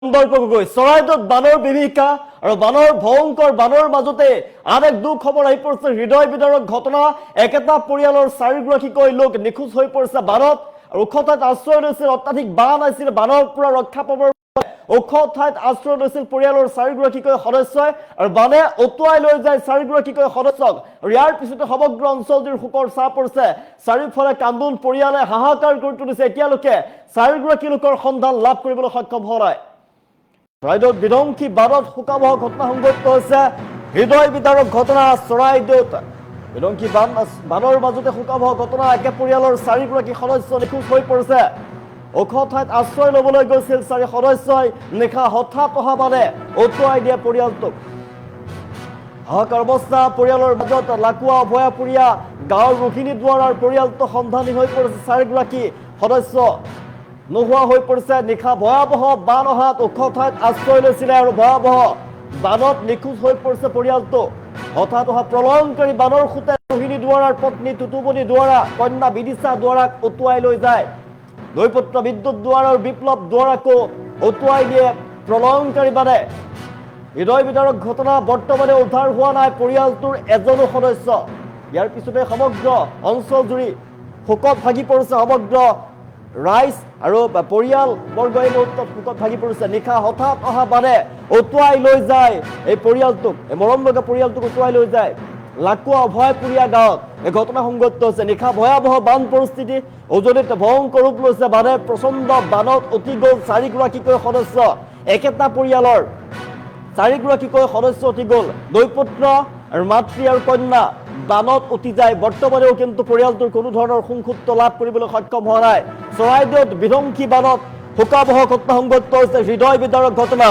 সন্দৰ্ভকৈ চৰাইদেউত বানৰ বিভীষিকা আৰু বানৰ ভয়ংকৰ বানৰ মাজতে আন এক দুখ খবৰ আহি পৰিছে হৃদয় বিদাৰক ঘটনা একেটা পৰিয়ালৰ চাৰিগৰাকীকৈ লোক নিখোজ হৈ পৰিছে বানত আৰু ওখ ঠাইত আশ্ৰয় লৈছিল অত্যাধিক বান আছিল বানৰ পৰা ৰক্ষা পাবৰ ওখ ঠাইত আশ্ৰয় লৈছিল পৰিয়ালৰ চাৰিগৰাকীকৈ সদস্যই আৰু বানে অতুৱাই লৈ যায় চাৰিগৰাকীকৈ সদস্যক আৰু ইয়াৰ পিছতে সমগ্ৰ অঞ্চলটোৰ শোকৰ ছাঁ পৰিছে চাৰিওফালে কান্দোন পৰিয়ালে হাহাকাৰ কৰি তুলিছে এতিয়ালৈকে চাৰিগৰাকী লোকৰ সন্ধান লাভ কৰিবলৈ সক্ষম হোৱা নাই চৰাইদেউত বিধ্বংসী বানত শোকাবহ ঘটনা সংঘটিত হৈছে হৃদয় বিদাৰক ঘটনা চৰাইদেউত বিধ্বংসী বানৰ মাজতে শোকাবহ ঘটনা একে পৰিয়ালৰ চাৰিগৰাকী সদস্য নিখোজ হৈ পৰিছে ওখ ঠাইত আশ্ৰয় ল'বলৈ গৈছিল চাৰি সদস্যই নিশা হঠাৎ অহা বানে অতুৱাই দিয়ে পৰিয়ালটোক হাহাকাৰ অৱস্থা পৰিয়ালৰ মাজত লাকুৱা অভয়াপুৰীয়া গাঁৱৰ ৰোহিণী দুৱাৰাৰ পৰিয়ালটো সন্ধানী হৈ পৰিছে চাৰিগৰাকী সদস্য নোহোৱা হৈ পৰিছে নিশা ভয়াৱহ বান অহাত ওখ ঠাইত আশ্ৰয় লৈছিলে আৰু ভয়াৱহ বানত নিখোজ হৈ পৰিছে পৰিয়ালটো হঠাৎ অহা প্ৰলয়ংকাৰী বানৰ সোঁতে ৰোহিণী দুৱাৰাৰ পত্নী টুটুমণি দুৱাৰা কন্যা বিদিশা দুৱাৰাক অতুৱাই লৈ যায় নৈপত্ৰ বিদ্যুৎ দুৱাৰ আৰু বিপ্লৱ দুৱাৰাকো অতুৱাই দিয়ে প্ৰলয়ংকাৰী বানে হৃদয় বিদাৰক ঘটনা বৰ্তমানে উদ্ধাৰ হোৱা নাই পৰিয়ালটোৰ এজনো সদস্য ইয়াৰ পিছতে সমগ্ৰ অঞ্চল জুৰি শোকত ভাগি পৰিছে সমগ্ৰ ৰাইজ আৰু পৰিয়াল বৰ্গ এই মুহূৰ্তত শোকত ভাগি পৰিছে নিশা হঠাৎ অহা বানে অতুৱাই লৈ যায় এই পৰিয়ালটোক এই মৰম লগা পৰিয়ালটোক অতুৱাই লৈ যায় লাকুৱা অভয়পুৰীয়া গাঁৱত এই ঘটনা সংঘটিত হৈছে নিশা ভয়াৱহ বান পৰিস্থিতি উজনিত ভয়ংকৰ ৰূপ লৈছে বানে প্ৰচণ্ড বানত উটি গ'ল চাৰিগৰাকীকৈ সদস্য একেটা পৰিয়ালৰ চাৰিগৰাকীকৈ সদস্য উটি গ'ল দৈপুত্ৰ আৰু মাতৃ আৰু কন্যা বানত উটি যায় বৰ্তমানেও কিন্তু পৰিয়ালটোৰ কোনো ধৰণৰ সংসুপ্ত লাভ কৰিবলৈ সক্ষম হোৱা নাই চৰাইদেউত বিধ্বংসী বানত শোকাবহ ঘটনা সংঘটিত হৈছে হৃদয় বিদাৰক ঘটনা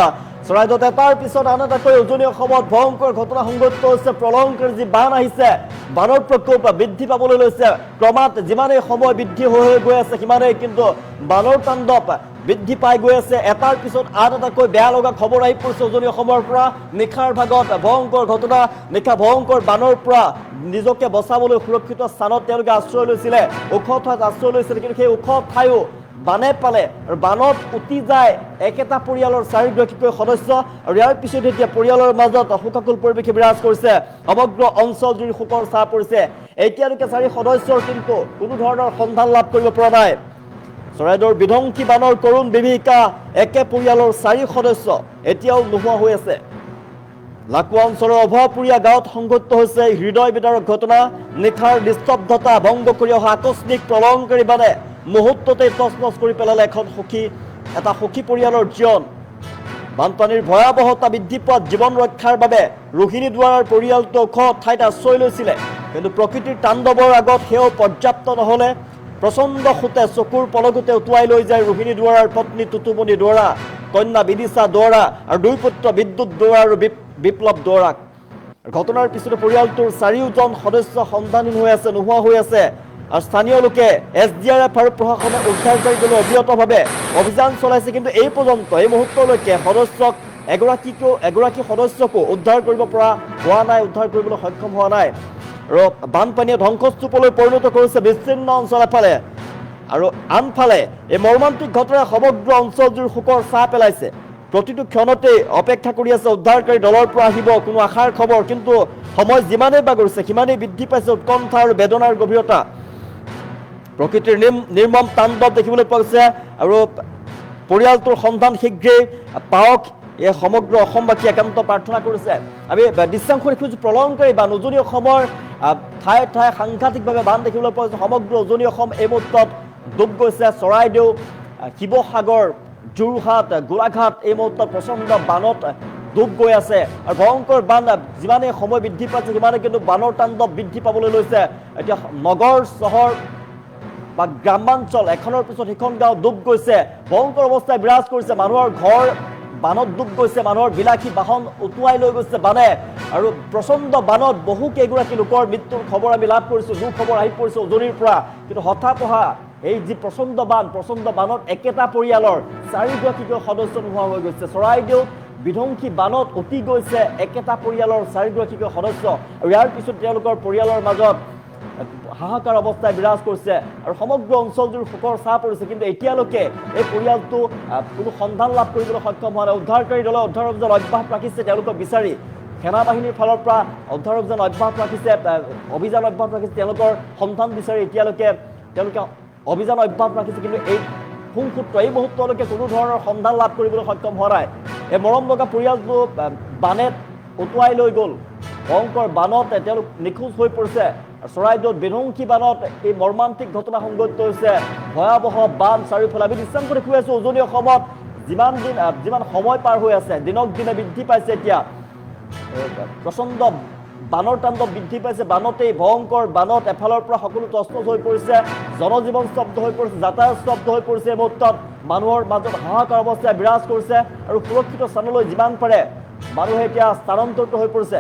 চৰাইদেউত এটাৰ পিছত আন এটাকৈ উজনি অসমত ভয়ংকৰ ঘটনা সংঘটিত হৈছে প্ৰলয়ংকাৰী যি বান আহিছে বানৰ প্ৰকোপ বৃদ্ধি পাবলৈ লৈছে ক্ৰমাৎ যিমানেই সময় বৃদ্ধি হৈ গৈ আছে সিমানেই কিন্তু বানৰ তাণ্ডৱ বৃদ্ধি পাই গৈ আছে এটাৰ পিছত আন এটাকৈ বেয়া লগা খবৰ আহি পৰিছে উজনি অসমৰ পৰা নিশাৰ ভাগত ভয়ংকৰ ঘটনা নিশা ভয়ংকৰ বানৰ পৰা নিজকে বচাবলৈ সুৰক্ষিত স্থানত তেওঁলোকে আশ্ৰয় লৈছিলে ওখ ঠাইত আশ্ৰয় লৈছিলে কিন্তু সেই ওখ ঠাইও বানে পালে আৰু বানত উটি যায় একেটা পৰিয়ালৰ চাৰিগৰাকীকৈ সদস্য আৰু ইয়াৰ পিছত এতিয়া পৰিয়ালৰ মাজত শোকাকুল পৰিৱেশে বিৰাজ কৰিছে সমগ্ৰ অঞ্চল জুৰি শোকৰ ছাঁ পৰিছে এতিয়ালৈকে চাৰি সদস্যৰ কিন্তু কোনো ধৰণৰ সন্ধান লাভ কৰিব পৰা নাই চৰাইদেউৰ বিধ্বংসী বানৰ কৰুণ বিভীষিকা একে পৰিয়ালৰ চাৰি সদস্য এতিয়াও নোহোৱা হৈ আছে লাকুৱা অঞ্চলৰ অভয়পুৰীয়া গাঁৱত সংঘটিত হৈছে হৃদয় বিদাৰক ঘটনা নিশাৰ নিস্তব্ধতা ভংগ কৰি অহা আকস্মিক প্ৰলয়ংকাৰী বানে মুহূৰ্ততে তছনছ কৰি পেলালে এটা সখী পৰিয়ালৰ জীৱন বানপানীৰ ভয়াৱহতা বৃদ্ধি পোৱাত জীৱন ৰক্ষাৰ বাবে ৰোহিণী দুৱাৰাৰ পৰিয়ালটো ওখ ঠাইত আশ্ৰয় লৈছিলে কিন্তু প্ৰকৃতিৰ তাণ্ডৱৰ আগত সেও পৰ্যাপ্ত নহ'লে প্ৰচণ্ড সোঁতে চকুৰ পলকতে উটুৱাই লৈ যায় ৰোহিণী দুৱাৰাৰ পত্নী টুটুমণি দুৱাৰা কন্যা বিদিশা দুৱাৰা আৰু দুই পুত্ৰ বিদ্যুৎ দুৱাৰা আৰু বিপ্লৱ দুৱাৰাক ঘটনাৰ পিছতে পৰিয়ালটোৰ চাৰিওজন সদস্য সন্ধানহীন হৈ আছে নোহোৱা হৈ আছে আৰু স্থানীয় লোকে SDRF আৰু প্ৰশাসনে উদ্ধাৰকাৰী দলে অবিৰতভাৱে অভিযান চলাইছে কিন্তু এই পৰ্যন্ত এই মুহূৰ্তলৈকে এগৰাকী সদস্যকো উদ্ধাৰ কৰিব পৰা হোৱা নাই উদ্ধাৰ কৰিবলৈ সক্ষম হোৱা নাই আৰু বানপানীয়ে ধ্বংসস্তূপলৈ পৰিণত কৰিছে বিচ্ছিন্ন অঞ্চল এফালে আৰু আনফালে এই মৰ্মান্তিক ঘটনাই সমগ্ৰ অঞ্চলজুৰি শোকৰ ছাঁ পেলাইছে প্ৰতিটো ক্ষণতেই অপেক্ষা কৰি আছে উদ্ধাৰকাৰী দলৰ পৰা আহিব কোনো আশাৰ খবৰ কিন্তু সময় যিমানেই বাগৰিছে সিমানেই বৃদ্ধি পাইছে উৎকণ্ঠা আৰু বেদনাৰ গভীৰতা প্ৰকৃতিৰ নিৰ্মম তাণ্ডৱ দেখিবলৈ পোৱা গৈছে আৰু পৰিয়ালটোৰ সন্ধান শীঘ্ৰেই পাওক এই সমগ্ৰ অসমবাসী একান্ত প্ৰাৰ্থনা কৰিছে আমি দৃশ্যাংশ দেখিছোঁ প্ৰলয়ংকাৰী বান উজনি অসমৰ ঠায়ে ঠায়ে সাংঘাতিকভাৱে বান দেখিবলৈ পোৱা গৈছে সমগ্ৰ উজনি অসম এই মুহূৰ্তত ডুব গৈছে চৰাইদেউ শিৱসাগৰ যোৰহাট গোলাঘাট এই মুহূৰ্তত প্ৰচণ্ড বানত ডুব গৈ আছে আৰু ভয়ংকৰ বান যিমানেই সময় বৃদ্ধি পাইছে সিমানেই কিন্তু বানৰ তাণ্ডৱ বৃদ্ধি পাবলৈ লৈছে এতিয়া নগৰ চহৰ বা গ্ৰামাঞ্চল এখনৰ পিছত সিখন গাঁও ডুব গৈছে ভয়ংকৰ অৱস্থাই বিৰাজ কৰিছে মানুহৰ ঘৰ বানত ডুব গৈছে মানুহৰ বিলাসী বাহন উটুৱাই লৈ গৈছে বানে আৰু প্ৰচণ্ড বানত বহু কেইগৰাকী লোকৰ মৃত্যুৰ খবৰ আমি লাভ কৰিছোঁ দুখবৰ আহি পৰিছে উজনিৰ পৰা কিন্তু হঠাৎ অহা এই যি প্ৰচণ্ড বানত একেটা পৰিয়ালৰ চাৰিগৰাকীকৈ সদস্য নোহোৱা হৈ গৈছে চৰাইদেউত বিধ্বংসী বানত উটি গৈছে একেটা পৰিয়ালৰ চাৰিগৰাকীকৈ সদস্য আৰু ইয়াৰ পিছত তেওঁলোকৰ পৰিয়ালৰ মাজত হাহাকাৰ অৱস্থাই বিৰাজ কৰিছে আৰু সমগ্ৰ অঞ্চলটোৰ শোকৰ ছাঁ পৰিছে কিন্তু এতিয়ালৈকে এই পৰিয়ালটো কোনো সন্ধান লাভ কৰিবলৈ সক্ষম হোৱা নাই উদ্ধাৰকাৰী দলে উদ্ধাৰ অভিযান অব্যাহত ৰাখিছে তেওঁলোকক বিচাৰি সেনাবাহিনীৰ ফালৰ পৰা উদ্ধাৰ অভিযান অব্যাহত ৰাখিছে অভিযান অব্যাহত ৰাখিছে তেওঁলোকৰ সন্ধান বিচাৰি এতিয়ালৈকে তেওঁলোকে অভিযান অব্যাহত ৰাখিছে কিন্তু এই সংসূত্ৰ এই মুহূৰ্তলৈকে কোনো ধৰণৰ সন্ধান লাভ কৰিবলৈ সক্ষম হোৱা নাই এই মৰম লগা পৰিয়ালটো বানে উটুৱাই লৈ গ'ল ভয়ংকৰ বানত তেওঁলোক নিখোজ হৈ পৰিছে চৰাইদেউত বিধ্বংসী বানত এই মৰ্মান্তিক ঘটনা সংঘটিত হৈছে ভয়াৱহ বান চাৰিওফালে আমি দৃশ্যাংশ দেখুৱাই আছোঁ উজনি অসমত যিমান সময় পাৰ হৈ আছে দিনক দিনে বৃদ্ধি পাইছে এতিয়া প্ৰচণ্ড বানৰ তাণ্ডৱ বৃদ্ধি পাইছে বানতেই ভয়ংকৰ বানত এফালৰ পৰা সকলো তছনছ হৈ পৰিছে জনজীৱন স্তব্ধ হৈ পৰিছে যাতায়াত স্তব্ধ হৈ পৰিছে এই মুহূৰ্তত মানুহৰ মাজত হাহাকাৰ অৱস্থাই বিৰাজ কৰিছে আৰু সুৰক্ষিত স্থানলৈ যিমান পাৰে মানুহে এতিয়া স্থানান্তৰিত হৈ পৰিছে